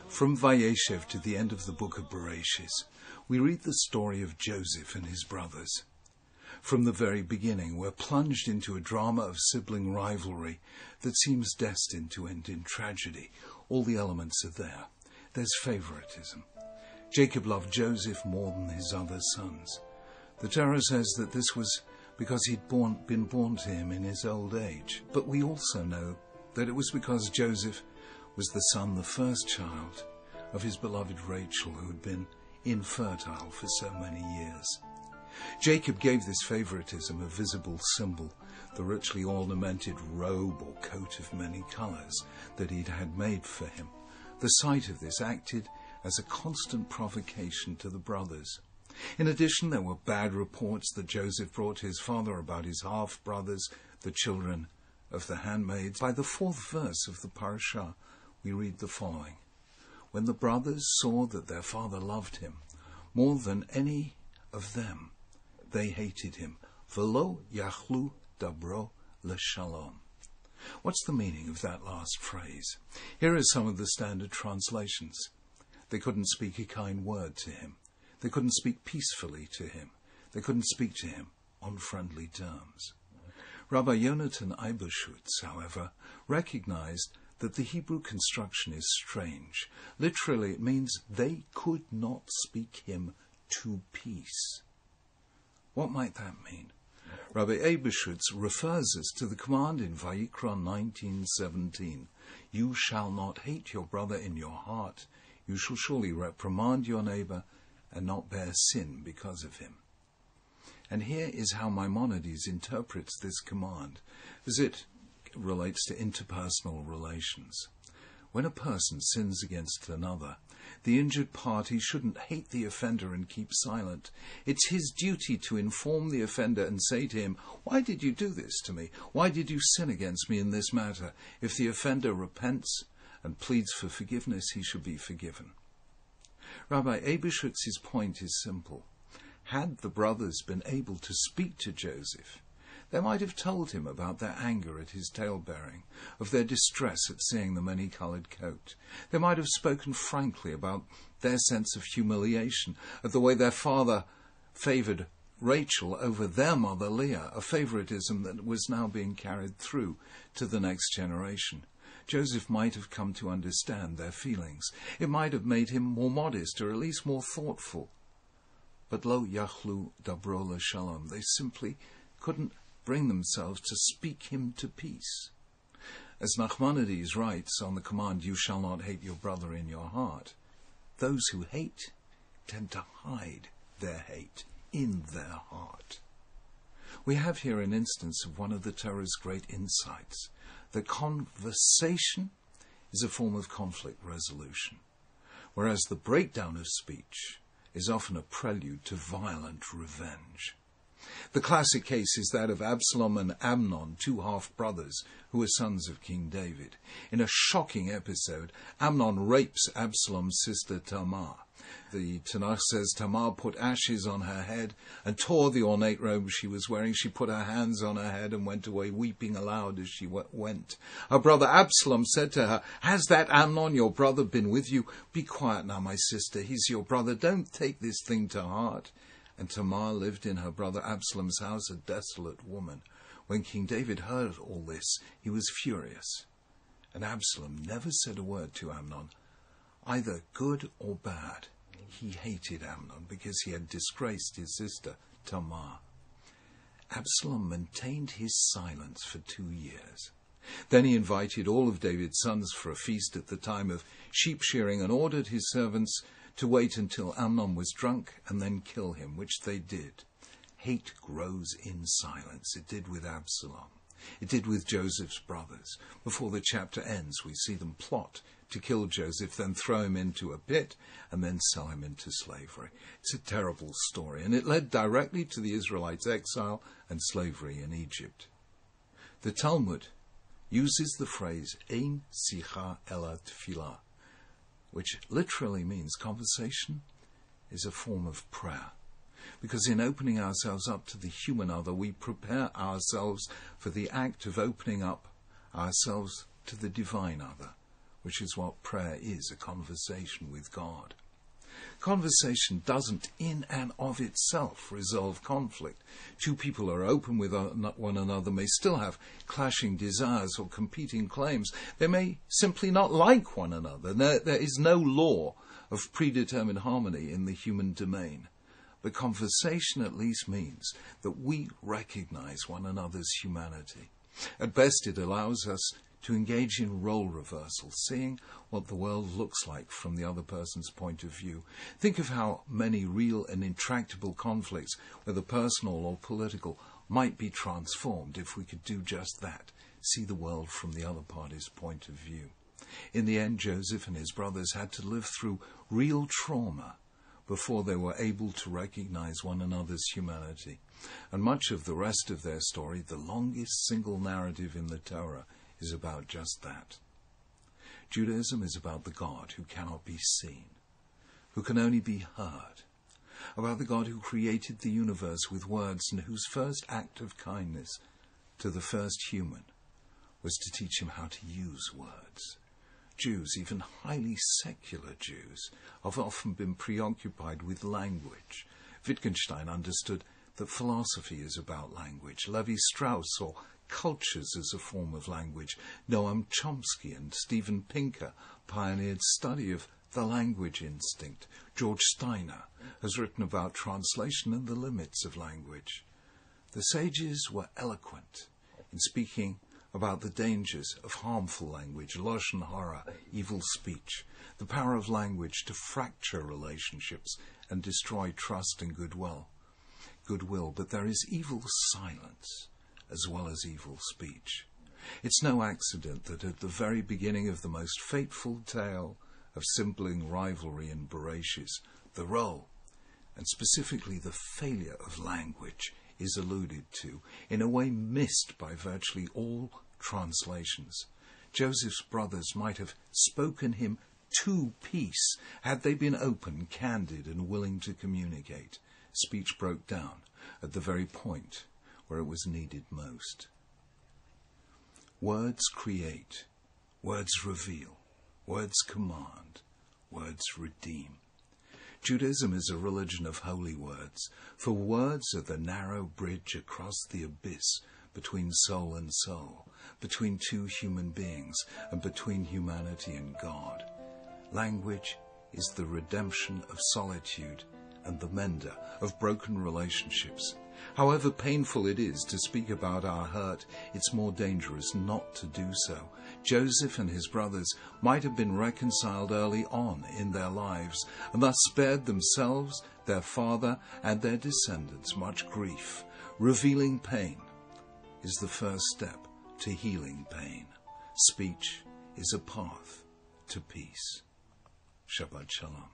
From Vayeshev to the end of the book of Bereshis, we read the story of Joseph and his brothers. From the very beginning, we're plunged into a drama of sibling rivalry that seems destined to end in tragedy. All the elements are there. There's favoritism. Jacob loved Joseph more than his other sons. The Torah says that this was because he'd been born to him in his old age. But we also know that it was because Joseph was the first child of his beloved Rachel, who had been infertile for so many years. Jacob gave this favoritism a visible symbol, the richly ornamented robe or coat of many colors that he'd had made for him. The sight of this acted as a constant provocation to the brothers. In addition, there were bad reports that Joseph brought to his father about his half-brothers, the children of the handmaids. By the 4th verse of the parashah, we read the following: When the brothers saw that their father loved him more than any of them, they hated him. V'lo yachlu dabro l'shalom. What's the meaning of that last phrase? Here are some of the standard translations. They couldn't speak a kind word to him. They couldn't speak peacefully to him. They couldn't speak to him on friendly terms. Rabbi Yonatan Eibeshutz, however, recognized that the Hebrew construction is strange. Literally, it means they could not speak him to peace. What might that mean? Rabbi Eibeshutz refers us to the command in Vayikra 19:17. You shall not hate your brother in your heart. You shall surely reprimand your neighbor and not bear sin because of him. And here is how Maimonides interprets this command, as it relates to interpersonal relations. When a person sins against another, the injured party shouldn't hate the offender and keep silent. It's his duty to inform the offender and say to him, "Why did you do this to me? Why did you sin against me in this matter?" If the offender repents and pleads for forgiveness, he should be forgiven. Rabbi Eibeshutz's point is simple. Had the brothers been able to speak to Joseph, they might have told him about their anger at his tale-bearing, of their distress at seeing the many-coloured coat. They might have spoken frankly about their sense of humiliation at the way their father favoured Rachel over their mother Leah, a favouritism that was now being carried through to the next generation. Joseph might have come to understand their feelings. It might have made him more modest, or at least more thoughtful. But lo yachlu dabro l'shalom, they simply couldn't bring themselves to speak him to peace. As Nachmanides writes on the command, you shall not hate your brother in your heart, those who hate tend to hide their hate in their heart. We have here an instance of one of the Torah's great insights, that conversation is a form of conflict resolution, whereas the breakdown of speech is often a prelude to violent revenge. The classic case is that of Absalom and Amnon, two half-brothers who were sons of King David. In a shocking episode, Amnon rapes Absalom's sister Tamar. The Tanakh says Tamar put ashes on her head and tore the ornate robe she was wearing. She put her hands on her head and went away weeping aloud as she went. Her brother Absalom said to her, "Has that Amnon, your brother, been with you? Be quiet now, my sister. He's your brother. Don't take this thing to heart." And Tamar lived in her brother Absalom's house, a desolate woman. When King David heard all this, he was furious. And Absalom never said a word to Amnon, either good or bad. He hated Amnon because he had disgraced his sister Tamar. Absalom maintained his silence for 2 years. Then he invited all of David's sons for a feast at the time of sheep shearing and ordered his servants to wait until Amnon was drunk and then kill him, which they did. Hate grows in silence. It did with Absalom. It did with Joseph's brothers. Before the chapter ends, we see them plot to kill Joseph, then throw him into a pit, and then sell him into slavery. It's a terrible story, and it led directly to the Israelites' exile and slavery in Egypt. The Talmud uses the phrase Ein Sicha Ela Tefillah, which literally means conversation is a form of prayer. because in opening ourselves up to the human other, we prepare ourselves for the act of opening up ourselves to the divine other, which is what prayer is, a conversation with God. Conversation doesn't in and of itself resolve conflict. Two people who are open with one another may still have clashing desires or competing claims. They may simply not like one another. There is no law of predetermined harmony in the human domain. But conversation at least means that we recognize one another's humanity. At best, it allows us to engage in role reversal, seeing what the world looks like from the other person's point of view. Think of how many real and intractable conflicts, whether personal or political, might be transformed if we could do just that, see the world from the other party's point of view. In the end, Joseph and his brothers had to live through real trauma before they were able to recognize one another's humanity. And much of the rest of their story, the longest single narrative in the Torah, is about just that. Judaism is about the God who cannot be seen, who can only be heard, about the God who created the universe with words and whose first act of kindness to the first human was to teach him how to use words. Jews, even highly secular Jews, have often been preoccupied with language. Wittgenstein understood that philosophy is about language. Levi-Strauss saw cultures as a form of language. Noam Chomsky and Steven Pinker pioneered study of the language instinct. George Steiner has written about translation and the limits of language. The sages were eloquent in speaking about the dangers of harmful language, lashon hara, evil speech, the power of language to fracture relationships and destroy trust and goodwill. But there is evil silence as well as evil speech. It's no accident that at the very beginning of the most fateful tale of sibling rivalry in Bereshis, the role, and specifically the failure of language, is alluded to in a way missed by virtually all translations. Joseph's brothers might have spoken him to peace had they been open, candid, and willing to communicate. Speech broke down at the very point where it was needed most. Words create, words reveal, words command, words redeem. Judaism is a religion of holy words, for words are the narrow bridge across the abyss between soul and soul, between two human beings, and between humanity and God. Language is the redemption of solitude and the mender of broken relationships. However painful it is to speak about our hurt, it's more dangerous not to do so. Joseph and his brothers might have been reconciled early on in their lives, and thus spared themselves, their father, and their descendants much grief. Revealing pain is the first step to healing pain. Speech is a path to peace. Shabbat Shalom.